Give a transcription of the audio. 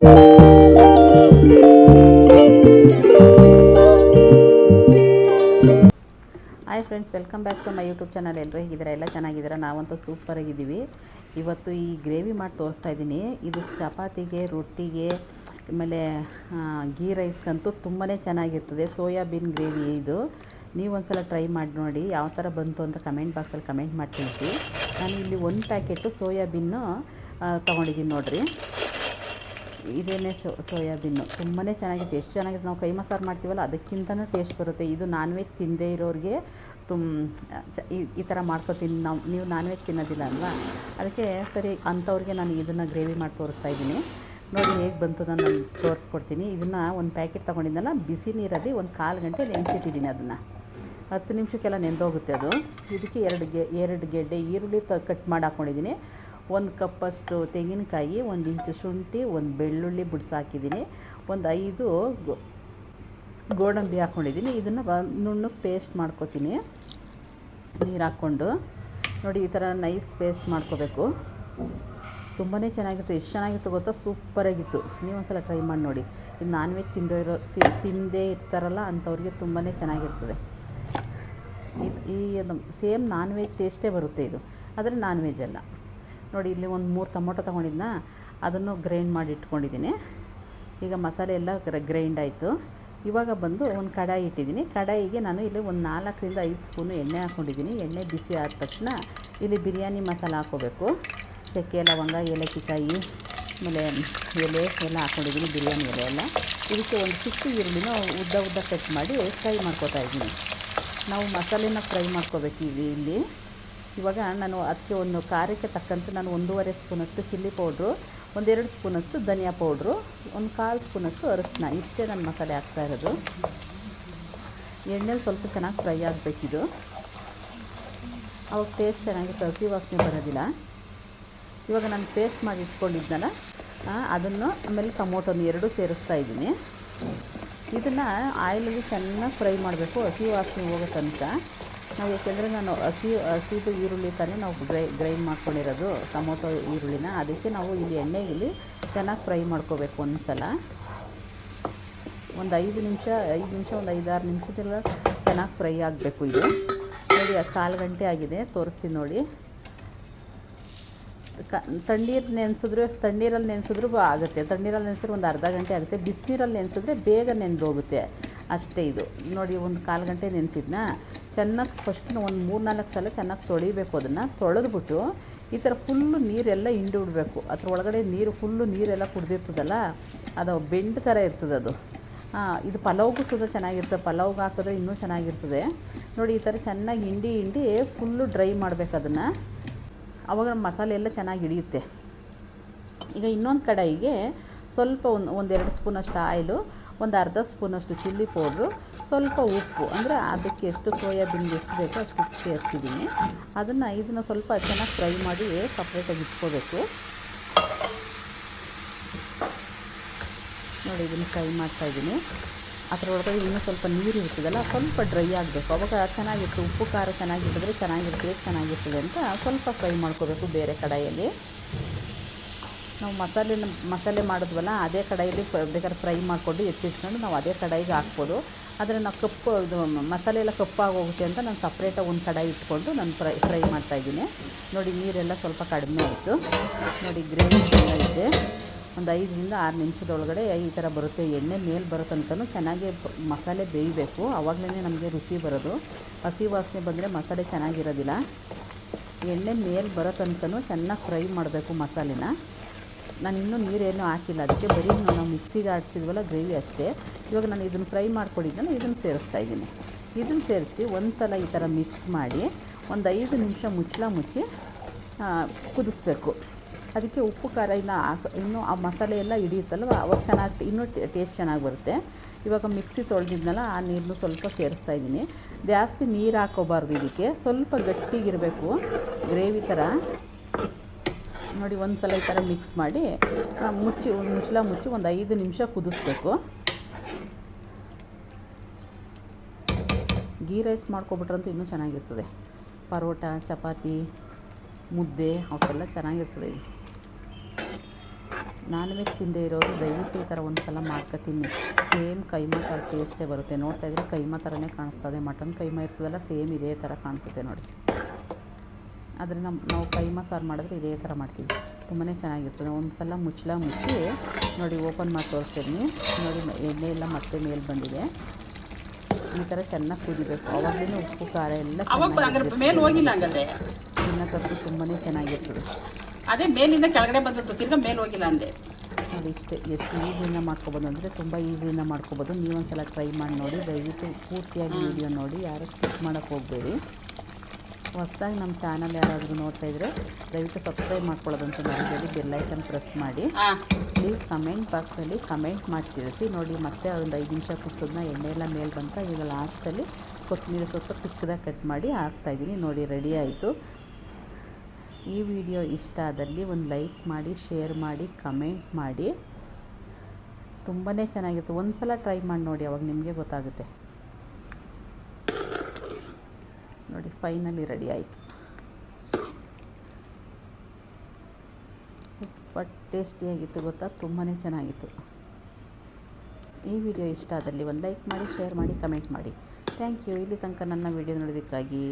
Hi friends, welcome back to my YouTube channel. ಎಲ್ಲರೂ ಹೇಗಿದ್ದೀರಾ? ಎಲ್ಲ ಚೆನ್ನಾಗಿದ್ದೀರಾ? ನಾವಂತೂ ಸೂಪರಾಗಿದ್ದೀವಿ. ಇವತ್ತು ಈ ಗ್ರೇವಿ ಮಾಡಿ ತೋರಿಸ್ತಾ ಇದ್ದೀನಿ. ಇದು ಚಪಾತಿಗೆ, ರೊಟ್ಟಿಗೆ, ಆಮೇಲೆ ಗೀ ರೈಸ್ಗಂತೂ ತುಂಬಾ ಚೆನ್ನಾಗಿರ್ತದೆ. ಸೋಯಾಬೀನ್ ಗ್ರೇವಿ ಇದು. ನೀವು ಒಂದ್ಸಲ ಟ್ರೈ ಮಾಡಿ ನೋಡಿ, ಯಾವ ಥರ ಬಂತು ಅಂತ ಕಮೆಂಟ್ ಬಾಕ್ಸಲ್ಲಿ ಕಮೆಂಟ್ ಮಾಡಿ ತಿಳಿಸಿ. ನಾನು ಇಲ್ಲಿ 1 ಪ್ಯಾಕೆಟು ಸೋಯಾಬೀನು ತೊಗೊಂಡಿದ್ದೀನಿ ನೋಡಿರಿ. ಇದೇನೇ ಸೋಯಾಬೀನು ತುಂಬಾ ಚೆನ್ನಾಗಿತ್ತು. ಎಷ್ಟು ಚೆನ್ನಾಗಿತ್ತು! ನಾವು ಕೈಮಾ ಸಾರು ಮಾಡ್ತೀವಲ್ಲ, ಅದಕ್ಕಿಂತನೂ ಟೇಸ್ಟ್ ಬರುತ್ತೆ. ಇದು ನಾನ್ ವೆಜ್ ತಿನ್ನದೇ ಇರೋರಿಗೆ ಈ ಥರ ಮಾಡ್ಕೊತೀನಿ. ನೀವು ನಾನ್ ವೆಜ್ ತಿನ್ನೋದಿಲ್ಲ ಅಲ್ವಾ, ಅದಕ್ಕೆ ಸರಿ ಅಂಥವ್ರಿಗೆ ನಾನು ಇದನ್ನು ಗ್ರೇವಿ ಮಾಡಿ ತೋರಿಸ್ತಾ ಇದ್ದೀನಿ. ನೋಡಿ ಹೇಗೆ ಬಂತು ನಾನು ತೋರಿಸ್ಕೊಡ್ತೀನಿ. ಇದನ್ನು 1 ಪ್ಯಾಕೆಟ್ ತೊಗೊಂಡಿದ್ದಲ್ಲ, ಬಿಸಿ ನೀರಲ್ಲಿ 1/4 ಗಂಟೆ ನೆನೆಸಿಟ್ಟಿದ್ದೀನಿ. ಅದನ್ನು 10 ನಿಮಿಷಕ್ಕೆಲ್ಲ ನೆಂದೋಗುತ್ತೆ ಅದು. ಇದಕ್ಕೆ 2 ಗೆಡ್ಡೆ ಈರುಳ್ಳಿ ಕಟ್ ಮಾಡಿ ಹಾಕ್ಕೊಂಡಿದ್ದೀನಿ. 1 ಕಪ್ಪಷ್ಟು ತೆಂಗಿನಕಾಯಿ, 1 ಇಂಚು ಶುಂಠಿ, 1 ಬೆಳ್ಳುಳ್ಳಿ ಬಿಡಿಸಾಕಿದ್ದೀನಿ, ಒಂದು 5 ಗೋಡಂಬಿ ಹಾಕ್ಕೊಂಡಿದ್ದೀನಿ. ಇದನ್ನು ನುಣ್ಣಗೆ ಪೇಸ್ಟ್ ಮಾಡ್ಕೊತೀನಿ ನೀರು ಹಾಕ್ಕೊಂಡು. ನೋಡಿ ಈ ಥರ ನೈಸ್ ಪೇಸ್ಟ್ ಮಾಡ್ಕೋಬೇಕು. ತುಂಬಾ ಚೆನ್ನಾಗಿತ್ತು. ಎಷ್ಟು ಚೆನ್ನಾಗಿತ್ತು ಗೊತ್ತಾ? ಸೂಪರಾಗಿತ್ತು. ನೀವು ಒಂದ್ಸಲ ಟ್ರೈ ಮಾಡಿ ನೋಡಿ. ಇದು ನಾನ್ ವೆಜ್ ತಿಂದೇ ಇರ್ತಾರಲ್ಲ ಅಂಥವ್ರಿಗೆ ತುಂಬಾ ಚೆನ್ನಾಗಿರ್ತದೆ. ಈ ಸೇಮ್ ನಾನ್ ವೆಜ್ ಟೇಸ್ಟೇ ಬರುತ್ತೆ ಇದು, ಆದರೆ ನಾನ್ ವೆಜ್ ಅಲ್ಲ. ನೋಡಿ ಇಲ್ಲಿ 3 ಟೊಮೊಟೊ ತೊಗೊಂಡಿದ್ದನ್ನ, ಅದನ್ನು ಗ್ರೈಂಡ್ ಮಾಡಿ ಇಟ್ಕೊಂಡಿದ್ದೀನಿ. ಈಗ ಮಸಾಲೆ ಎಲ್ಲ ಗ್ರೈಂಡ್ ಆಯಿತು. ಇವಾಗ ಬಂದು ಒಂದು ಕಡಾಯಿ ಇಟ್ಟಿದ್ದೀನಿ. ಕಡಾಯಿಗೆ ನಾನು ಇಲ್ಲಿ ಒಂದು 4 ರಿಂದ 5 ಸ್ಪೂನು ಎಣ್ಣೆ ಹಾಕ್ಕೊಂಡಿದ್ದೀನಿ. ಎಣ್ಣೆ ಬಿಸಿ ಆದ ತಕ್ಷಣ ಇಲ್ಲಿ ಬಿರಿಯಾನಿ ಮಸಾಲ ಹಾಕ್ಕೋಬೇಕು. ಚಕ್ಕೆ, ಲವಂಗ, ಏಲಕ್ಕಿಕಾಯಿ, ಆಮೇಲೆ ಎಲೆ ಎಲ್ಲ ಹಾಕ್ಕೊಂಡಿದ್ದೀನಿ, ಬಿರಿಯಾನಿ ಎಲೆ ಎಲ್ಲ. ಇದಕ್ಕೆ ಒಂದು ಚಿಕ್ಕ ಈರುಳ್ಳಿನ ಉದ್ದ ಕಟ್ ಮಾಡಿ ಫ್ರೈ ಮಾಡ್ಕೊತಾ ಇದ್ದೀನಿ. ನಾವು ಮಸಾಲೆನ ಫ್ರೈ ಮಾಡ್ಕೋಬೇಕು ಇಲ್ಲಿ. ಇವಾಗ ನಾನು ಅದಕ್ಕೆ ಒಂದು ಖಾರಕ್ಕೆ ತಕ್ಕಂತೆ ನಾನು 1.5 ಸ್ಪೂನಷ್ಟು ಚಿಲ್ಲಿ ಪೌಡ್ರು, 1-2 ಸ್ಪೂನಷ್ಟು ಧನಿಯಾ ಪೌಡ್ರು, 1/4 ಸ್ಪೂನಷ್ಟು ಅರಿಶಿನ, ಇಷ್ಟೇ ನಾನು ಮಸಾಲೆ ಹಾಕ್ತಾ ಇರೋದು. ಎಣ್ಣೆಲಿ ಸ್ವಲ್ಪ ಚೆನ್ನಾಗಿ ಫ್ರೈ ಆಗಬೇಕಿದು, ಅವಾಗ ಟೇಸ್ಟ್ ಚೆನ್ನಾಗಿತ್ತು, ಹಸಿ ವಾಸನೆ ಬರೋದಿಲ್ಲ. ಇವಾಗ ನಾನು ಪೇಸ್ಟ್ ಮಾಡಿ ಇಟ್ಕೊಂಡಿದ್ನಲ್ಲ, ಅದನ್ನು ಆಮೇಲೆ ಟೊಮೊಟೊನ 2 ಸೇರಿಸ್ತಾ ಇದ್ದೀನಿ. ಇದನ್ನು ಆಯಿಲಲ್ಲಿ ಚೆನ್ನಾಗಿ ಫ್ರೈ ಮಾಡಬೇಕು, ಹಸಿ ವಾಸನೆ ಹೋಗೋ ತನಕ. ನಾವು ಯಾಕೆಂದರೆ ನಾನು ಹಸಿದು ಈರುಳ್ಳಿ ತಾನೇ ನಾವು ಗ್ರೈಂಡ್ ಮಾಡ್ಕೊಂಡಿರೋದು, ಟೊಮೊಟೊ ಈರುಳ್ಳಿನ. ಅದಕ್ಕೆ ನಾವು ಇಲ್ಲಿ ಎಣ್ಣೆಯಲ್ಲಿ ಚೆನ್ನಾಗಿ ಫ್ರೈ ಮಾಡ್ಕೋಬೇಕು. ಒಂದು ಸಲ ಒಂದು 5 ನಿಮಿಷ, ಒಂದು 5-6 ನಿಮಿಷದೆಲ್ಲ ಚೆನ್ನಾಗಿ ಫ್ರೈ ಆಗಬೇಕು ಇದು. ನೋಡಿ 1/4 ಗಂಟೆ ಆಗಿದೆ, ತೋರಿಸ್ತೀನಿ ನೋಡಿ. ತಣ್ಣೀರಲ್ಲಿ ನೆನೆಸಿದ್ರು ಆಗುತ್ತೆ. ತಣ್ಣೀರಲ್ಲಿ ನೆನೆಸಿದ್ರೆ ಒಂದು ಅರ್ಧ ಗಂಟೆ ಆಗುತ್ತೆ. ಬಿಸಿನೀರಲ್ಲಿ ನೆನೆಸಿದ್ರೆ ಬೇಗ ನೆಂದೋಗುತ್ತೆ ಅಷ್ಟೇ. ಇದು ನೋಡಿ 1/4 ಗಂಟೆ ನೆನೆಸಿದ್ನ ಚೆನ್ನಾಗಿ ಫಸ್ಟ್ ಒಂದು 3-4 ಸಲ ಚೆನ್ನಾಗಿ ತೊಳಿಬೇಕು. ಅದನ್ನು ತೊಳೆದ್ಬಿಟ್ಟು ಈ ಥರ ಫುಲ್ಲು ನೀರೆಲ್ಲ ಹಿಂಡಿ ಬಿಡಬೇಕು. ಅದ್ರ ಒಳಗಡೆ ಫುಲ್ಲು ನೀರೆಲ್ಲ ಕುಡಿದಿರ್ತದಲ್ಲ, ಅದು ಬೆಂಡ್ ಥರ ಇರ್ತದೆ ಅದು. ಇದು ಪಲಾವ್ಗೂ ಸುದ ಚೆನ್ನಾಗಿರ್ತದೆ, ಪಲಾವ್ಗೆ ಹಾಕಿದ್ರೆ ಇನ್ನೂ ಚೆನ್ನಾಗಿರ್ತದೆ. ನೋಡಿ ಈ ಥರ ಚೆನ್ನಾಗಿ ಹಿಂಡಿ ಫುಲ್ಲು ಡ್ರೈ ಮಾಡಬೇಕು ಅದನ್ನು. ಆವಾಗ ಮಸಾಲೆ ಎಲ್ಲ ಚೆನ್ನಾಗಿ ಹಿಡಿಯುತ್ತೆ. ಈಗ ಇನ್ನೊಂದು ಕಡಾಯಿಗೆ ಸ್ವಲ್ಪ 1-2 ಸ್ಪೂನಷ್ಟು ಆಯಿಲು, ಒಂದು ಅರ್ಧ ಸ್ಪೂನಷ್ಟು ಚಿಲ್ಲಿ ಪೌಡ್ರು, ಸ್ವಲ್ಪ ಉಪ್ಪು, ಅಂದರೆ ಅದಕ್ಕೆ ಎಷ್ಟು ಸೋಯಾಬೀನ್ಗೆ ಎಷ್ಟು ಬೇಕೋ ಅಷ್ಟು ಉಪ್ಪು ಸೇರಿಸಿದ್ದೀನಿ. ಇದನ್ನು ಸ್ವಲ್ಪ ಚೆನ್ನಾಗಿ ಫ್ರೈ ಮಾಡಿ ಸಪ್ರೇಟಾಗಿ ಇಟ್ಕೋಬೇಕು. ನೋಡಿ ಇದನ್ನು ಫ್ರೈ ಮಾಡ್ತಾಯಿದ್ದೀನಿ. ಅದರೊಳಗಡೆ ಇನ್ನೂ ಸ್ವಲ್ಪ ನೀರು ಇರ್ತದಲ್ಲ, ಸ್ವಲ್ಪ ಡ್ರೈ ಆಗಬೇಕು. ಅವಾಗ ಚೆನ್ನಾಗಿತ್ತು. ಉಪ್ಪು ಖಾರ ಚೆನ್ನಾಗಿಟ್ಟಿದ್ರೆ ಚೆನ್ನಾಗಿರ್ತದೆ ಅಂತ ಸ್ವಲ್ಪ ಫ್ರೈ ಮಾಡ್ಕೋಬೇಕು ಬೇರೆ ಕಡಾಯಿಯಲ್ಲಿ. ನಾವು ಮಸಾಲೆ ಮಾಡಿದ್ವಲ್ಲ, ಅದೇ ಕಡಾಯಲ್ಲಿ ಬೇಕಾದ್ರೆ ಫ್ರೈ ಮಾಡಿಕೊಂಡು ಎತ್ತಿಟ್ಕೊಂಡು ನಾವು ಅದೇ ಕಡಾಯಿಗೆ ಹಾಕ್ಬೋದು. ಆದರೆ ನಾವು ಮಸಾಲೆ ಎಲ್ಲ ಕಪ್ಪಾಗಿ ಹೋಗುತ್ತೆ ಅಂತ ನಾನು ಸಪ್ರೇಟಾಗಿ ಒಂದು ಕಡಾಯಿ ಇಟ್ಕೊಂಡು ನಾನು ಫ್ರೈ ಮಾಡ್ತಾಯಿದ್ದೀನಿ. ನೋಡಿ ನೀರೆಲ್ಲ ಸ್ವಲ್ಪ ಕಡಿಮೆ ಆಯಿತು. ನೋಡಿ ಗ್ರೇವಿ ಚೆನ್ನಾಗಿದೆ. ಒಂದು 5-6 ನಿಮಿಷದೊಳಗಡೆ ಈ ಥರ ಬರುತ್ತೆ. ಎಣ್ಣೆ ಮೇಲೆ ಬರೋ ತನಕ ಚೆನ್ನಾಗಿ ಮಸಾಲೆ ಬೇಯಬೇಕು, ಆವಾಗಲೇ ನಮಗೆ ರುಚಿ ಬರೋದು. ಹಸಿ ವಾಸನೆ ಬಂದರೆ ಮಸಾಲೆ ಚೆನ್ನಾಗಿರೋದಿಲ್ಲ. ಎಣ್ಣೆ ಮೇಲೆ ಬರೋ ತನಕ ಚೆನ್ನಾಗಿ ಫ್ರೈ ಮಾಡಬೇಕು ಮಸಾಲೆನ. ನಾನು ಇನ್ನೂ ನೀರೇನೂ ಹಾಕಿಲ್ಲ, ಅದಕ್ಕೆ ಬರೀ ನಾವು ಮಿಕ್ಸಿಗೆ ಆಡಿಸಿದ್ವಲ್ಲ ಗ್ರೇವಿ ಅಷ್ಟೇ. ಇವಾಗ ನಾನು ಇದನ್ನು ಫ್ರೈ ಮಾಡ್ಕೊಂಡಿದ್ದನ್ನು ಇದನ್ನು ಸೇರಿಸ್ತಾ ಇದ್ದೀನಿ. ಇದನ್ನು ಸೇರಿಸಿ ಒಂದು ಸಲ ಈ ಥರ ಮಿಕ್ಸ್ ಮಾಡಿ ಒಂದು 5 ನಿಮಿಷ ಮುಚ್ಚಿ ಕುದಿಸ್ಬೇಕು. ಅದಕ್ಕೆ ಉಪ್ಪು ಖಾರ ಇನ್ನೂ ಆ ಮಸಾಲೆ ಎಲ್ಲ ಹಿಡಿಯುತ್ತಲ್ವ, ಅವಾಗ ಚೆನ್ನಾಗಿ ಇನ್ನೂ ಟೇಸ್ಟ್ ಚೆನ್ನಾಗಿ ಬರುತ್ತೆ. ಇವಾಗ ಮಿಕ್ಸಿ ತೊಳೆದಿದ್ನಲ್ಲ, ಆ ನೀರನ್ನು ಸ್ವಲ್ಪ ಸೇರಿಸ್ತಾ ಇದ್ದೀನಿ. ಜಾಸ್ತಿ ನೀರು ಹಾಕೋಬಾರ್ದು, ಇದಕ್ಕೆ ಸ್ವಲ್ಪ ಗಟ್ಟಿಗಿರಬೇಕು ಗ್ರೇವಿ ಥರ. ನೋಡಿ ಒಂದು ಸಲ ಈ ಥರ ಮಿಕ್ಸ್ ಮಾಡಿ ಮುಚ್ಚಿ ಒಂದು 5 ನಿಮಿಷ ಕುದಿಸ್ಬೇಕು. ಗೀ ರೈಸ್ ಮಾಡ್ಕೊಬಿಟ್ರಂತೂ ಇನ್ನೂ ಚೆನ್ನಾಗಿರ್ತದೆ. ಪರೋಟ, ಚಪಾತಿ, ಮುದ್ದೆ ಅವಕ್ಕೆಲ್ಲ ಚೆನ್ನಾಗಿರ್ತದೆ. ನಾನ್ ವೆಜ್ ತಿಂದೇ ಇರೋರು ದಯವಿಟ್ಟು ಈ ಥರ ಒಂದು ಸಲ ಮಾಡ್ಕೊತೀನಿ. ಸೇಮ್ ಕೈಮಾ ಥರ ಟೇಸ್ಟೇ ಬರುತ್ತೆ. ನೋಡ್ತಾ ಇದ್ರೆ ಕೈಮಾ ಥರನೇ ಕಾಣಿಸ್ತದೆ. ಮಟನ್ ಕೈಮಾ ಇರ್ತದಲ್ಲ, ಸೇಮ್ ಇದೇ ಥರ ಕಾಣಿಸುತ್ತೆ ನೋಡಿ. ಆದರೆ ನಾವು ಕೈಮಾ ಸಾರು ಮಾಡಿದ್ರೆ ಇದೇ ಥರ ಮಾಡ್ತೀವಿ. ತುಂಬಾ ಚೆನ್ನಾಗಿರ್ತದೆ. ಒಂದು ಸಲ ಮುಚ್ಚಳ ಮುಚ್ಚಿ ನೋಡಿ, ಓಪನ್ ಮಾಡಿ ತೋರಿಸ್ತೀನಿ ನೋಡಿ. ಎಣ್ಣೆ ಎಲ್ಲ ಮತ್ತೆ ಮೇಲೆ ಬಂದಿದೆ. ಈ ಥರ ಚೆನ್ನಾಗಿ ಕುದಿಬೇಕು. ಆವಾಗಲೇ ಉಪ್ಪು ಖಾರ ಎಲ್ಲ ಮೇಲೆ ಹೋಗಿಲ್ಲ ಹಂಗಾದ್ರೆ ತಿನ್ನಕ್ಕಂತೂ ತುಂಬಾ ಚೆನ್ನಾಗಿರ್ತದೆ. ಅದೇ ಮೇಲಿಂದ ಕೆಳಗಡೆ ಬಂದದ್ದು, ತಿರ್ಗಾ ಮೇಲೆ ಹೋಗಿಲ್ಲ ಅಂದೆ ನೋಡಿ. ಇಷ್ಟೇ, ಎಷ್ಟು ಈಸಿಯಿಂದ ಮಾಡ್ಕೊಬೋದು ಅಂದರೆ ತುಂಬ ಈಸಿಯಿಂದ ಮಾಡ್ಕೊಬೋದು. ನೀವೊಂದು ಸಲ ಟ್ರೈ ಮಾಡಿ ನೋಡಿ. ದಯವಿಟ್ಟು ಪೂರ್ತಿಯಾಗಿ ವೀಡಿಯೋ ನೋಡಿ, ಯಾರು ಸ್ಕಿಪ್ ಮಾಡೋಕ್ಕೆ ಹೋಗಬೇಡಿ. ಹೊಸದಾಗಿ ನಮ್ಮ ಚಾನಲ್ ಯಾರಾದರೂ ನೋಡ್ತಾ ಇದ್ದರೆ ದಯವಿಟ್ಟು ಸಬ್ಸ್ಕ್ರೈಬ್ ಮಾಡ್ಕೊಳ್ಳೋದಂತ ಮರಿಬೇಡಿ. ಬೆಲ್ಲೈಕನ್ ಪ್ರೆಸ್ ಮಾಡಿ. ಪ್ಲೀಸ್ ಕಮೆಂಟ್ ಬಾಕ್ಸಲ್ಲಿ ಕಮೆಂಟ್ ಮಾಡಿ ತಿಳಿಸಿ ನೋಡಿ. ಮತ್ತೆ ಒಂದು 5 ನಿಮಿಷ ಕುದಿಸೋದನ್ನ ಎಣ್ಣೆ ಎಲ್ಲ ಮೇಲೆ ಬಂತ. ಈಗ ಲಾಸ್ಟಲ್ಲಿ ಕೊತ್ತಂಬರಿ ಸ್ವಲ್ಪ ಚಿಕ್ಕದಾಗಿ ಕಟ್ ಮಾಡಿ ಹಾಕ್ತಾಯಿದ್ದೀನಿ ನೋಡಿ. ರೆಡಿ ಆಯಿತು. ಈ ವಿಡಿಯೋ ಇಷ್ಟ ಆದಲ್ಲಿ ಒಂದು ಲೈಕ್ ಮಾಡಿ, ಶೇರ್ ಮಾಡಿ, ಕಮೆಂಟ್ ಮಾಡಿ. ತುಂಬಾ ಚೆನ್ನಾಗಿರುತ್ತೆ. ಒಂದು ಸಲ ಟ್ರೈ ಮಾಡಿ ನೋಡಿ, ಅವಾಗ ನಿಮಗೆ ಗೊತ್ತಾಗುತ್ತೆ ನೋಡಿ. ಫೈನಲಿ ರೆಡಿ ಆಯಿತು. ಸೂಪರ್ ಟೇಸ್ಟಿಯಾಗಿತ್ತು ಗೊತ್ತಾ, ತುಂಬಾ ಚೆನ್ನಾಗಿತ್ತು. ಈ ವಿಡಿಯೋ ಇಷ್ಟ ಆದಲ್ಲಿ ಒಂದು ಲೈಕ್ ಮಾಡಿ, ಶೇರ್ ಮಾಡಿ, ಕಮೆಂಟ್ ಮಾಡಿ. Thank you. ಇಲ್ಲಿ ತನಕ ನನ್ನ ವಿಡಿಯೋ ನೋಡೋದಕ್ಕಾಗಿ.